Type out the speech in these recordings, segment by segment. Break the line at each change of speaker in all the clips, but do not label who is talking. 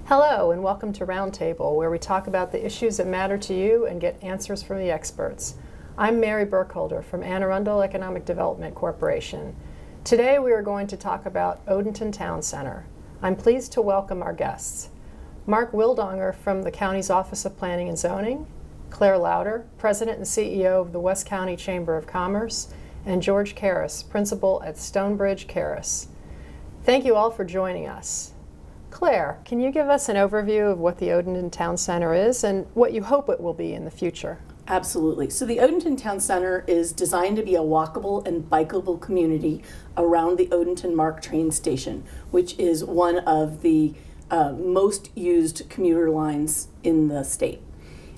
Hello and welcome to Roundtable, where we talk about the issues that matter to you and get answers from the experts. I'm Mary Burkholder from Anne Arundel Economic Development Corporation. Today we are going to talk about Odenton Town Center. I'm pleased to welcome our guests. Mark Wildonger from the county's Office of Planning and Zoning, Claire Lauder, President and CEO of the West County Chamber of Commerce, and George Karras, Principal at Stonebridge Karras. Thank you all for joining us. Claire, can you give us an overview of what the Odenton Town Center is and what you hope it will be in the future?
Absolutely. So the Odenton Town Center is designed to be a walkable and bikeable community around the Odenton MARC train station, which is one of the most used commuter lines in the state.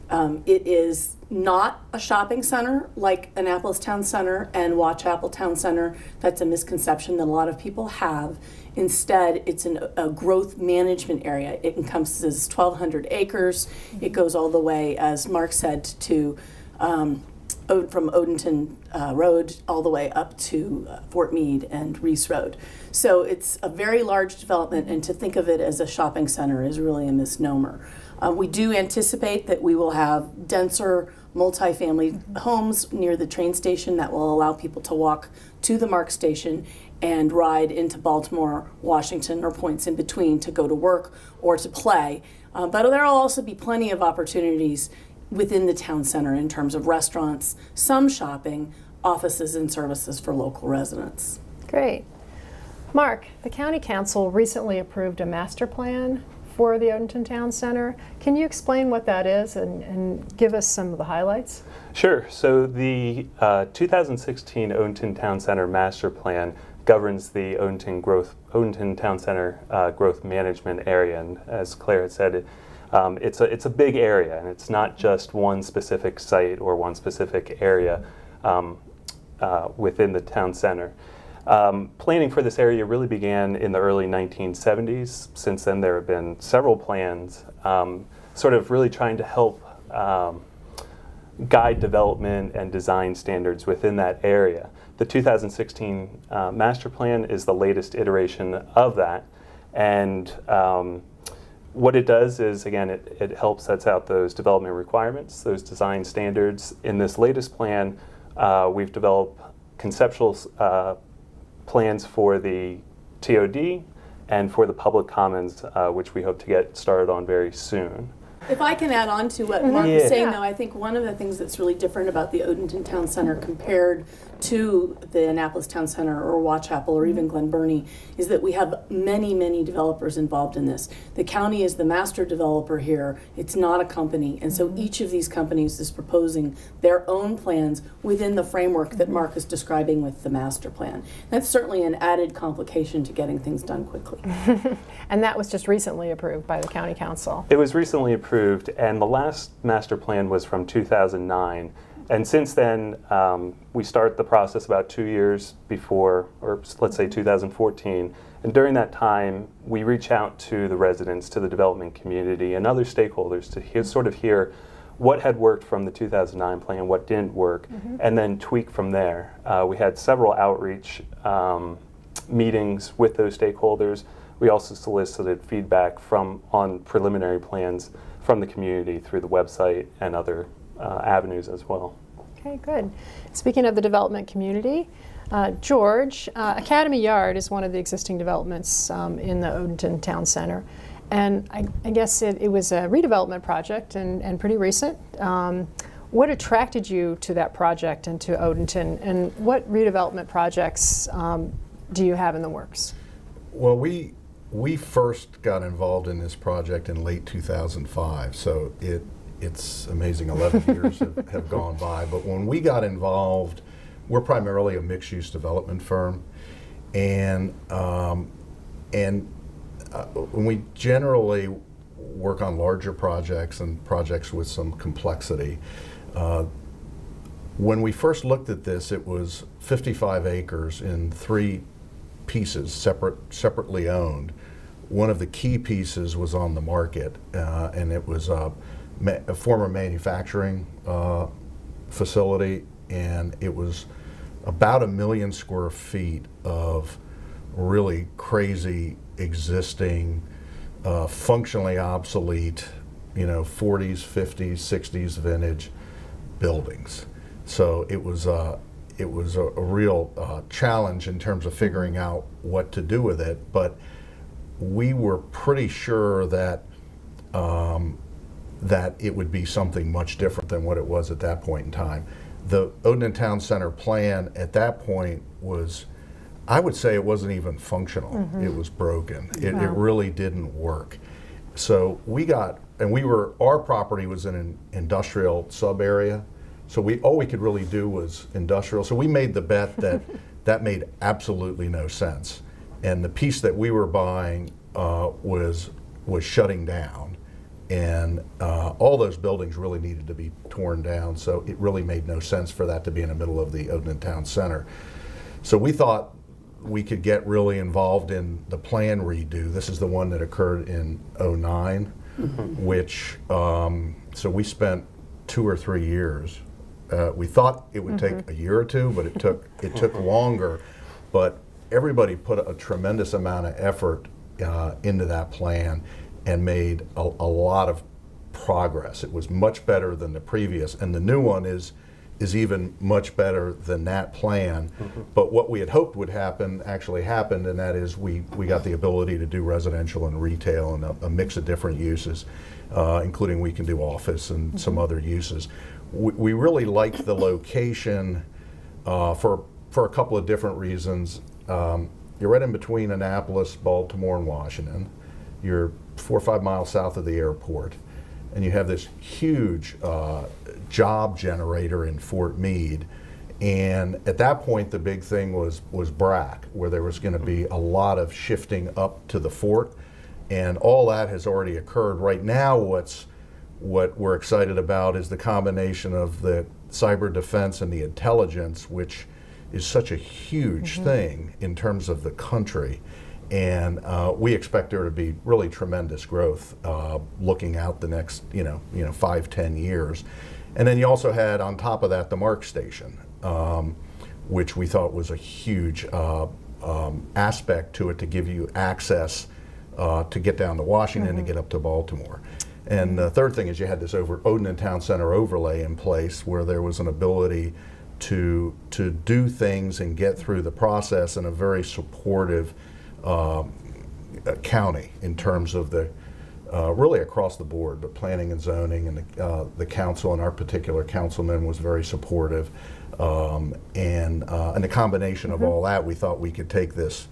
It is not a shopping center like Annapolis Town Center and Watchapel Town Center. That's a misconception that a lot of people have. Instead, it's a growth management area. It encompasses 1,200 acres. It goes all the way, as Mark said, to from Odenton Road all the way up to Fort Meade and Reese Road. So it's a very large development, and to think of it as a shopping center is really a misnomer. We do anticipate that we will have denser multifamily homes near the train station that will allow people to walk to the MARC station and ride into Baltimore, Washington, or points in between to go to work or to play. But there will also be plenty of opportunities within the town center in terms of restaurants, some shopping, offices, and services for local residents.
Great. Mark, the County Council recently approved a master plan for the Odenton Town Center. Can you explain what that is and give us some of the highlights?
Sure. So the 2016 Odenton Town Center Master Plan governs the Odenton Town Center growth management area, and as Claire had said, it's a big area, and it's not just one specific site or one specific area within the town center. Planning for this area really began in the early 1970s. Since then, there have been several plans sort of really trying to help guide development and design standards within that area. The 2016 master plan is the latest iteration of that, and what it does is, again, it helps sets out those development requirements, those design standards. In this latest plan, we've developed conceptual plans for the TOD and for the public commons, which we hope to get started on very soon.
If I can add on to what Mark was saying, though, I think one of the things that's really different about the Odenton Town Center compared to the Annapolis Town Center or Watchapel or even Glen Burnie is that we have many, many developers involved in this. The county is the master developer here. It's not a company. And so each of these companies is proposing their own plans within the framework that Mark is describing with the master plan. That's certainly an added complication to getting things done quickly.
And that was just recently approved by the County Council.
It was recently approved, and the last master plan was from 2009. And since then, we start the process about 2 years before, or let's say 2014. And during that time, we reach out to the residents, to the development community, and other stakeholders to sort of hear what had worked from the 2009 plan, what didn't work, and then tweak from there. We had several outreach meetings with those stakeholders. We also solicited feedback on preliminary plans from the community through the website and other avenues as well.
Okay, good. Speaking of the development community, George, Academy Yard is one of the existing developments in the Odenton Town Center. And I guess it was a redevelopment project and pretty recent. What attracted you to that project and to Odenton, and what redevelopment projects do you have in the works?
Well, we first got involved in this project in late 2005, so it's amazing 11 years have gone by. But when we got involved, we're primarily a mixed-use development firm, and we generally work on larger projects and projects with some complexity. When we first looked at this, it was 55 acres in 3 pieces, separately owned. One of the key pieces was on the market, and it was a former manufacturing facility, and it was about 1 million square feet of really crazy existing functionally obsolete, 40s, 50s, 60s vintage buildings. So it was a real challenge in terms of figuring out what to do with it. But we were pretty sure that that it would be something much different than what it was at that point in time. The Odenton Town Center plan at that point was, I would say it wasn't even functional. It was broken. It really didn't work. So our property was in an industrial sub area. So all we could really do was industrial. So we made the bet that that made absolutely no sense. And the piece that we were buying was shutting down. And all those buildings really needed to be torn down. So it really made no sense for that to be in the middle of the Odenton Town Center. So we thought we could get really involved in the plan redo. This is the one that occurred in '09, which, so we spent 2 or 3 years. We thought it would take a year or two, but it took longer. But everybody put a tremendous amount of effort into that plan and made a lot of progress. It was much better than the previous, and the new one is even much better than that plan. But what we had hoped would happen actually happened, and that is we got the ability to do residential and retail and a mix of different uses, including we can do office and some other uses. We really liked the location for a couple of different reasons. You're right in between Annapolis, Baltimore, and Washington. You're 4 or 5 miles south of the airport, and you have this huge job generator in Fort Meade. And at that point, the big thing was BRAC, where there was going to be a lot of shifting up to the fort, and all that has already occurred. Right now, what we're excited about is the combination of the cyber defense and the intelligence, which is such a huge thing in terms of the country. And we expect there to be really tremendous growth looking out the next 5-10 years. And then you also had on top of that the MARC station, which we thought was a huge aspect to it, to give you access to get down to Washington and get up to Baltimore. And the third thing is you had this Odenton Town Center overlay in place, where there was an ability to do things and get through the process in a very supportive county in terms of the really across the board, the planning and zoning, and the council, and our particular councilman was very supportive, and the combination of all that, we thought we could take this,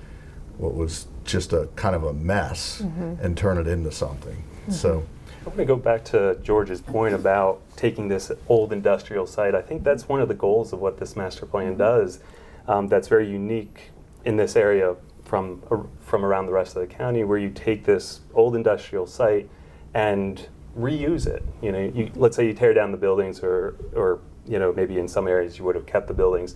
what was just a kind of a mess, and turn it into something. So
I want to go back to George's point about taking this old industrial site. I think that's one of the goals of what this master plan does. That's very unique in this area from around the rest of the county, where you take this old industrial site and reuse it. Let's say you tear down the buildings, or maybe in some areas you would have kept the buildings.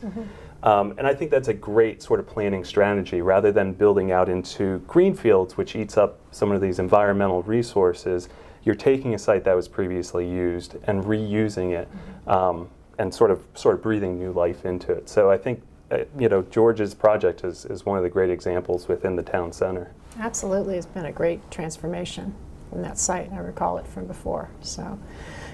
And I think that's a great sort of planning strategy, rather than building out into greenfields, which eats up some of these environmental resources. You're taking a site that was previously used and reusing it, and sort of breathing new life into it. So I think George's project is one of the great examples within the town center.
Absolutely, it's been a great transformation from that site. I recall it from before. So,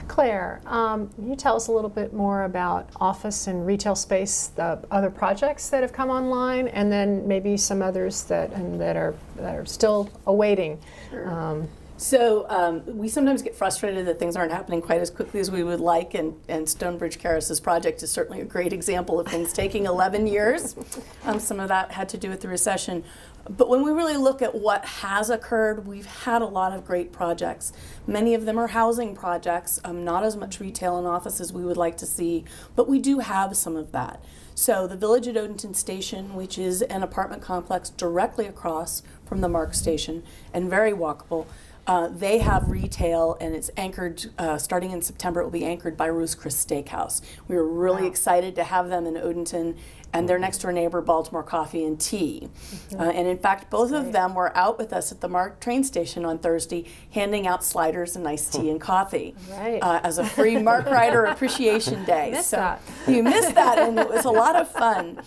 Claire, can you tell us a little bit more about office and retail space, the other projects that have come online, and then maybe some others that are still awaiting?
Sure. So we sometimes get frustrated that things aren't happening quite as quickly as we would like, and Stonebridge Terrace's project is certainly a great example of things taking 11 years. Some of that had to do with the recession. But when we really look at what has occurred, we've had a lot of great projects. Many of them are housing projects, not as much retail and office as we would like to see, but we do have some of that. So the Village at Odenton Station, which is an apartment complex directly across from the MARC station and very walkable, they have retail, and it's anchored, starting in September, it will be anchored by Ruth's Chris Steakhouse. We were really excited to have them in Odenton, and their next door neighbor, Baltimore Coffee and Tea. And in fact, both of them were out with us at the MARC train station on Thursday, handing out sliders and iced tea and coffee
Right.
as a free MARC Rider Appreciation Day.
Missed that.
You missed that, and it was a lot of fun.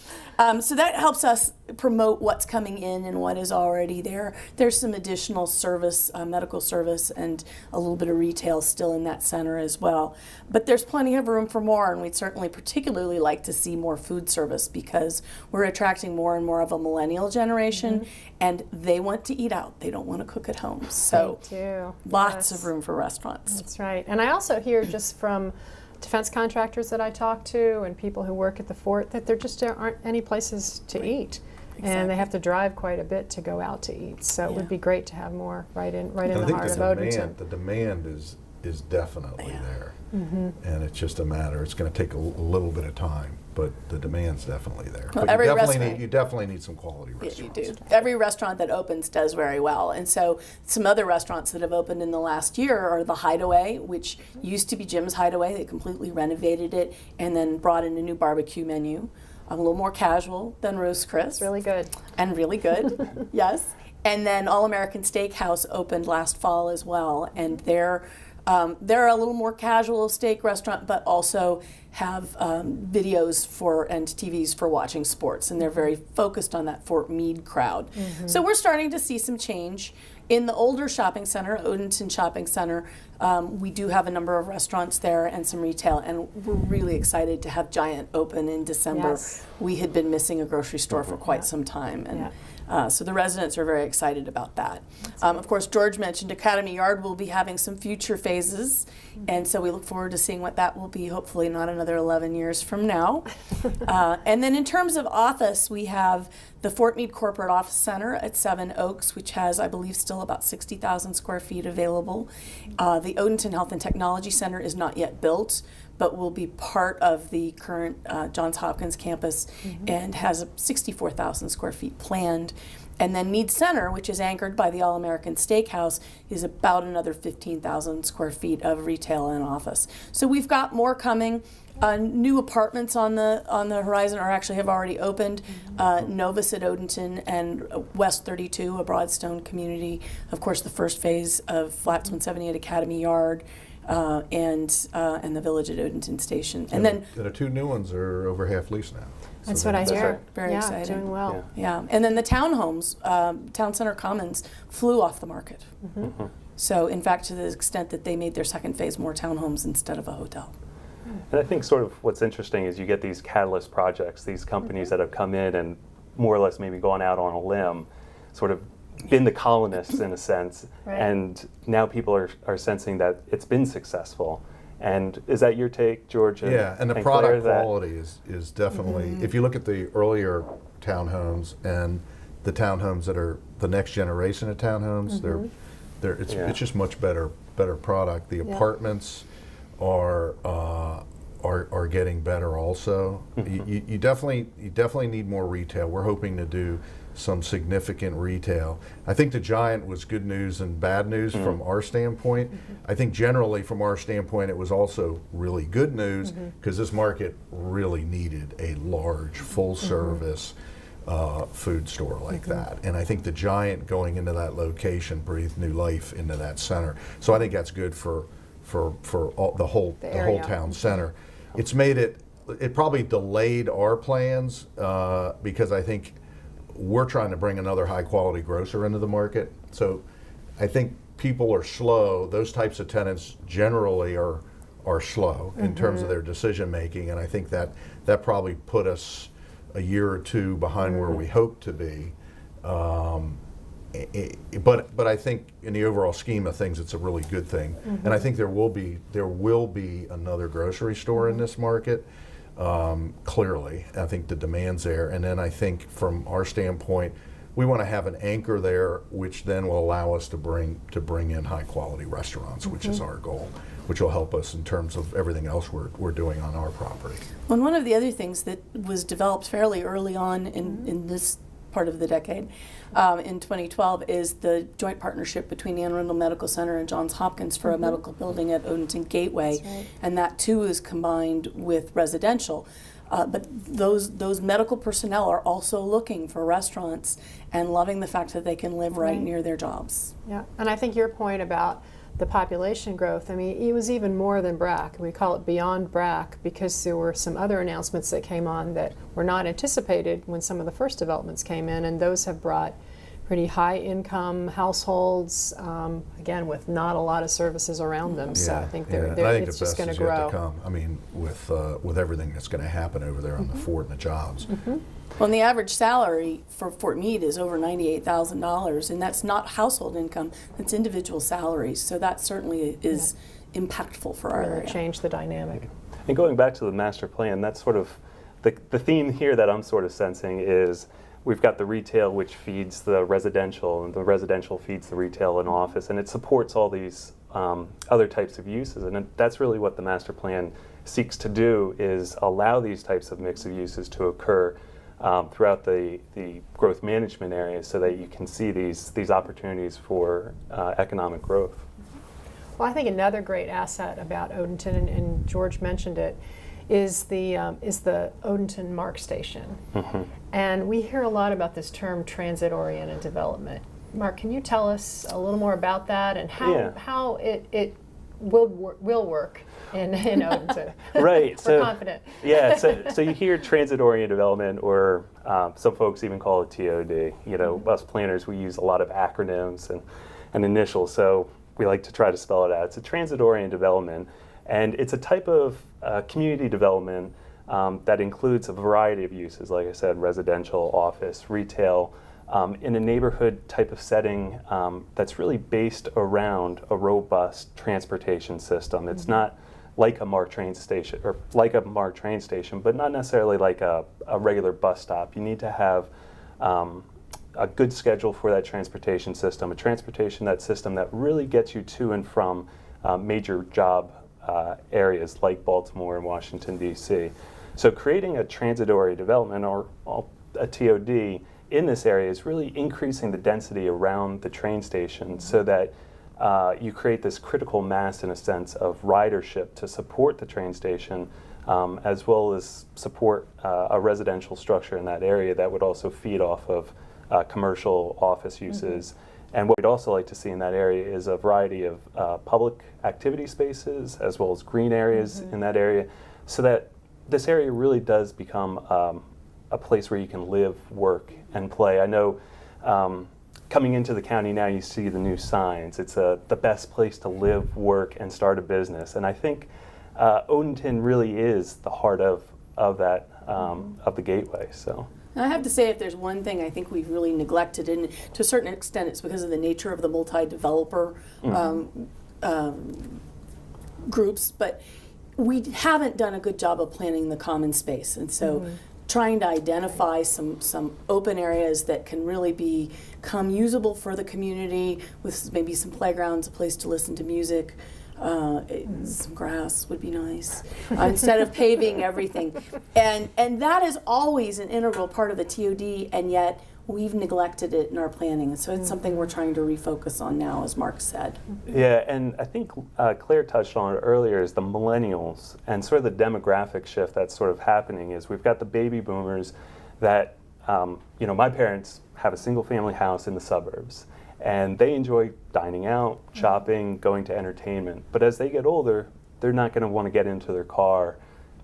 So that helps us promote what's coming in and what is already there. There's some additional service, medical service, and a little bit of retail still in that center as well. But there's plenty of room for more, and we'd certainly particularly like to see more food service because we're attracting more and more of a millennial generation, and they want to eat out. They don't want to cook at home. So
Me too.
lots
Yes.
of room for restaurants.
That's right. And I also hear just from defense contractors that I talk to and people who work at the fort that there just aren't any places to eat. And
Exactly.
they have to drive quite a bit to go out to eat. So it
Yeah.
would be great to have more right in
I
the
think
heart of
the
Odenton.
demand is definitely
Yeah.
there, and it's just a matter. It's going to take a little bit of time, but the demand's definitely there.
Well,
But
every
you definitely need some quality
Yeah, you
restaurants.
do. Every restaurant that opens does very well. And so some other restaurants that have opened in the last year are the Hideaway, which used to be Jim's Hideaway. They completely renovated it and then brought in a new barbecue menu, a little more casual than Roast Chris.
Really good.
And really good, yes. And then All American Steakhouse opened last fall as well, and they're a little more casual steak restaurant, but also have videos for and TVs for watching sports, and they're very focused on that Fort Meade crowd. So we're starting to see some change. In the older shopping center, Odenton Shopping Center, we do have a number of restaurants there and some retail, and we're really excited to have Giant open in December.
Yes.
We had been missing a grocery store for quite some time, and so the residents are very excited about that. Of course, George mentioned Academy Yard will be having some future phases, and so we look forward to seeing what that will be, hopefully not another 11 years from now. And then in terms of office, we have the Fort Meade Corporate Office Center at Seven Oaks, which has, I believe, still about 60,000 square feet available. The Odenton Health and Technology Center is not yet built, but will be part of the current Johns Hopkins campus and has 64,000 square feet planned. And then Meade Center, which is anchored by the All-American Steakhouse, is about another 15,000 square feet of retail and office. So we've got more coming. New apartments on the horizon actually have already opened. Novus at Odenton and West 32, a Broadstone community. Of course, the first phase of Flats 178 Academy Yard. And the Village at Odenton Station, and then
the two new ones are over half leased now. So
That's what I
that's-
hear.
very
yeah,
exciting.
doing well.
yeah, and then the townhomes, Town Center Commons flew off the market. So, in fact, to the extent that they made their second phase more townhomes instead of a hotel.
And I think sort of what's interesting is you get these catalyst projects, these companies that have come in and more or less maybe gone out on a limb, sort of been the colonists in a sense,
Right.
and now people are sensing that it's been successful. And is that your take, George?
Yeah, and the
Claire,
product
that-
quality is definitely, if you look at the earlier townhomes and the townhomes that are the next generation of townhomes, it's just much better product. The apartments are getting better also. You definitely need more retail. We're hoping to do some significant retail. I think the Giant was good news and bad news from our standpoint. I think generally from our standpoint it was also really good news because this market really needed a large full service food store like that. And I think the Giant going into that location breathed new life into that center. So I think that's good for all, the whole
area.
town center. It's made it probably delayed our plans because I think we're trying to bring another high quality grocer into the market. So I think people are slow. Those types of tenants generally are slow in terms of their decision making, and I think that probably put us a year or two behind where we hope to be. But I think in the overall scheme of things, it's a really good thing. And I think there will be another grocery store in this market. Clearly, I think the demand's there. And then I think from our standpoint, we want to have an anchor there, which then will allow us to bring in high quality restaurants, which is our goal, which will help us in terms of everything else we're doing on our property.
Well, and one of the other things that was developed fairly early on in this part of the decade, in 2012, is the joint partnership between Anne Arundel Medical Center and Johns Hopkins for a medical building at Odenton Gateway,
That's right.
and that too is combined with residential. But those medical personnel are also looking for restaurants and loving the fact that they can live right near their jobs.
Yeah, and I think your point about the population growth, I mean, it was even more than BRAC. We call it beyond BRAC because there were some other announcements that came on that were not anticipated when some of the first developments came in, and those have brought pretty high income households, again, with not a lot of services around them. So I think it's just going to grow.
Yet to come. I mean, with everything that's going to happen over there on the fort and the jobs.
Well, and the average salary for Fort Meade is over $98,000, and that's not household income, that's individual salaries. So that certainly is impactful for our area.
Change the dynamic.
And going back to the master plan, that's sort of the theme here that I'm sort of sensing is we've got the retail, which feeds the residential, and the residential feeds the retail and office, and it supports all these other types of uses. And that's really what the master plan seeks to do, is allow these types of mix of uses to occur throughout the growth management area, so that you can see these opportunities for economic growth.
Well, I think another great asset about Odenton, and George mentioned it, is the Odenton MARC station. And we hear a lot about this term transit-oriented development. Mark, can you tell us a little more about that and how it will work in Odenton?
Right.
We're confident.
Yeah. So you hear transit-oriented development, or some folks even call it TOD. You know, us planners, we use a lot of acronyms and initials. So we like to try to spell it out. It's a transit-oriented development, and it's a type of community development that includes a variety of uses, like I said, residential, office, retail, in a neighborhood type of setting that's really based around a robust transportation system. It's not like a MARC train station, or like a MARC train station, but not necessarily like a regular bus stop. You need to have a good schedule for that transportation system, that system that really gets you to and from major job areas like Baltimore and Washington, D.C. So creating a transit-oriented development, or a TOD, in this area is really increasing the density around the train station, so that you create this critical mass, in a sense, of ridership to support the train station, as well as support a residential structure in that area that would also feed off of commercial office uses. And what we'd also like to see in that area is a variety of public activity spaces, as well as green areas in that area, so that this area really does become a place where you can live, work, and play. I know coming into the county now, you see the new signs. It's the best place to live, work, and start a business. And I think Odenton really is the heart of that, of the gateway. So.
I have to say, if there's one thing I think we've really neglected, and to a certain extent it's because of the nature of the multi-developer groups, but we haven't done a good job of planning the common space. And so trying to identify some open areas that can really become usable for the community, with maybe some playgrounds, a place to listen to music, some grass would be nice, instead of paving everything. And that is always an integral part of the TOD, and yet we've neglected it in our planning. And so it's something we're trying to refocus on now, as Mark said.
Yeah, and I think Claire touched on it earlier, is the millennials and sort of the demographic shift that's sort of happening. Is we've got the baby boomers that, my parents have a single family house in the suburbs, and they enjoy dining out, shopping, going to entertainment. But as they get older, they're not going to want to get into their car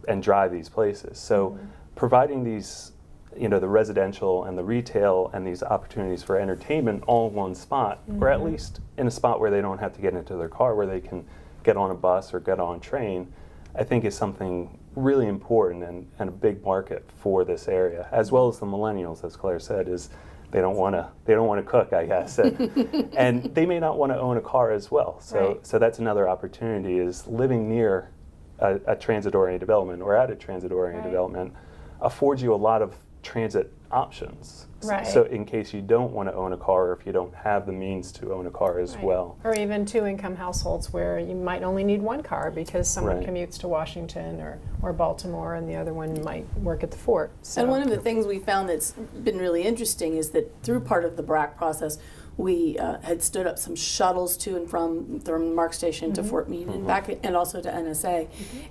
and drive these places. So providing these, the residential and the retail and these opportunities for entertainment all in one spot, or at least in a spot where they don't have to get into their car, where they can get on a bus or get on a train, I think is something really important and a big market for this area, as well as the millennials, as Claire said, is they don't want to cook, I guess, and they may not want to own a car as well. So that's another opportunity, is living near a transit-oriented development, or at a transit-oriented development, affords you a lot of transit options.
Right.
So in case you don't want to own a car, or if you don't have the means to own a car as well.
Or even two-income households where you might only need one car because someone commutes to Washington or Baltimore, and the other one might work at the fort. So.
And one of the things we found that's been really interesting is that through part of the BRAC process, We had stood up some shuttles to and from the MARC station to Fort Meade and back, and also to NSA.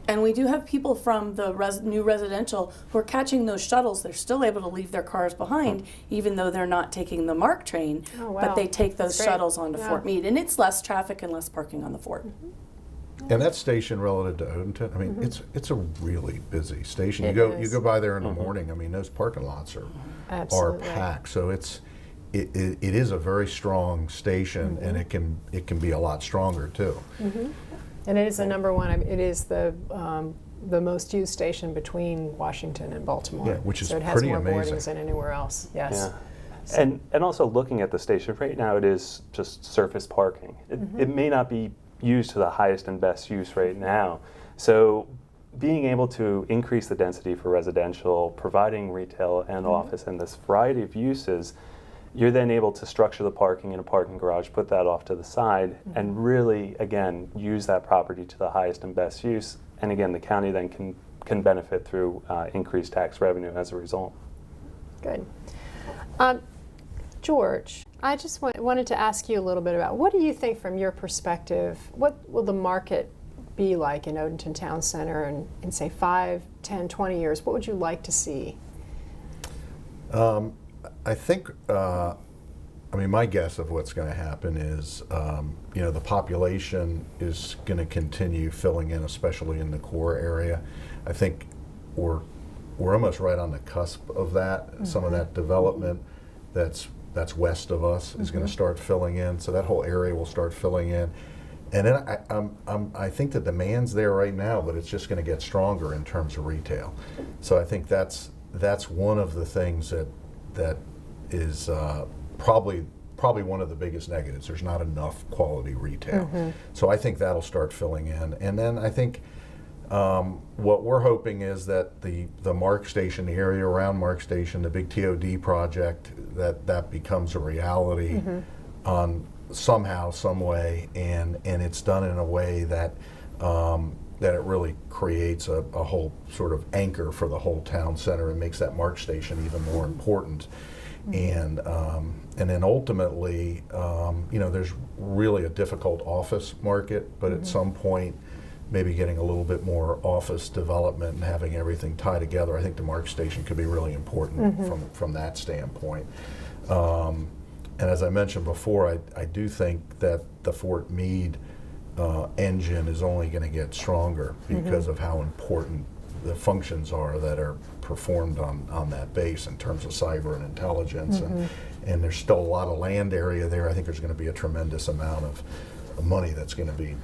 And we do have people from the new residential who are catching those shuttles. They're still able to leave their cars behind, even though they're not taking the MARC train.
Oh, wow.
But they take those
That's great.
shuttles onto
Yeah.
Fort Meade, and it's less traffic and less parking on the fort.
And that station relative to Odenton, I mean, it's a really busy station.
It
You
is.
go by there in the morning. I mean, those parking lots are
Absolutely.
packed. So it is a very strong station, and it can be a lot stronger too.
And it is the number one. I mean, it is the most used station between Washington and Baltimore.
Yeah, which is
so it has
pretty
more
amazing.
boardings than anywhere else. Yes.
Yeah. And also looking at the station, right now it is just surface parking. It may not be used to the highest and best use right now. So being able to increase the density for residential, providing retail and office and this variety of uses, you're then able to structure the parking in a parking garage, put that off to the side, and really, again, use that property to the highest and best use. And again, the county then can benefit through increased tax revenue as a result.
Good. George, I just wanted to ask you a little bit about what do you think from your perspective, what will the market be like in Odenton Town Center in say 5, 10, 20 years? What would you like to see?
I think, I mean, my guess of what's going to happen is, the population is going to continue filling in, especially in the core area. I think we're almost right on the cusp of that. Some of that development that's west of us is going to start filling in, so that whole area will start filling in. And then I think the demand's there right now, but it's just going to get stronger in terms of retail. So I think that's one of the things that is probably one of the biggest negatives. There's not enough quality retail. So I think that'll start filling in. And then I think what we're hoping is that the MARC station, the area around MARC station, the big TOD project, that becomes a reality on somehow, some way, and it's done in a way that that it really creates a whole sort of anchor for the whole town center and makes that MARC station even more important. And then ultimately, there's really a difficult office market, but at some point, maybe getting a little bit more office development and having everything tie together, I think the MARC station could be really important from that standpoint. And as I mentioned before, I do think that the Fort Meade engine is only going to get stronger because of how important the functions are that are performed on that base in terms of cyber and intelligence. And there's still a lot of land area there. I think there's going to be a tremendous amount of money that's going to be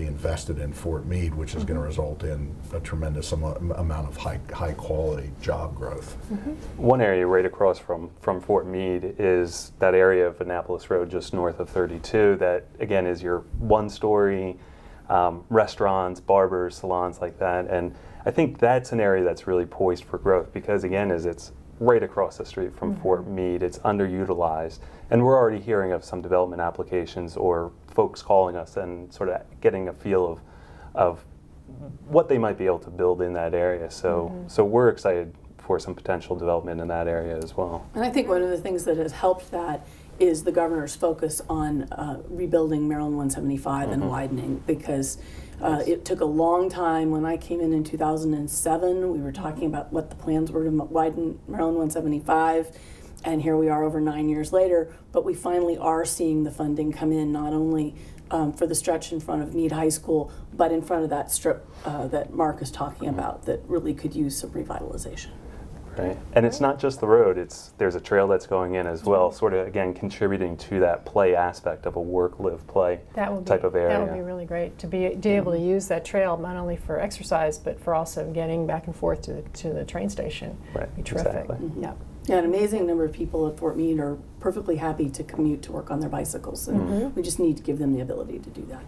invested in Fort Meade, which is going to result in a tremendous amount of high quality job growth.
One area right across from Fort Meade is that area of Annapolis Road just north of 32 that again is your one-story restaurants, barbers, salons like that. And I think that's an area that's really poised for growth because again it's right across the street from Fort Meade. It's underutilized. And we're already hearing of some development applications or folks calling us and sort of getting a feel of what they might be able to build in that area. So we're excited for some potential development in that area as well.
And I think one of the things that has helped that is the governor's focus on rebuilding Maryland 175 and widening, because it took a long time. When I came in 2007, we were talking about what the plans were to widen Maryland 175, and here we are over 9 years later, but we finally are seeing the funding come in, not only for the stretch in front of Meade High School, but in front of that strip that Mark is talking about that really could use some revitalization.
Right, and it's not just the road, there's a trail that's going in as well, sort of again contributing to that play aspect of a work, live, play type of area.
That would be really great to be able to use that trail not only for exercise but for also getting back and forth to the train station.
Right,
Be terrific.
exactly.
Yeah.
Yeah, an amazing number of people at Fort Meade are perfectly happy to commute to work on their bicycles, and we just need to give them the ability to do that.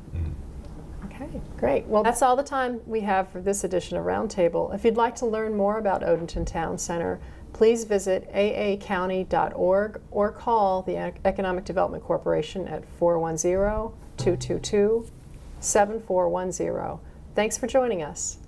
Okay, great. Well, that's all the time we have for this edition of Roundtable. If you'd like to learn more about Odenton Town Center, please visit aacounty.org or call the Economic Development Corporation at 410-222-7410. Thanks for joining us.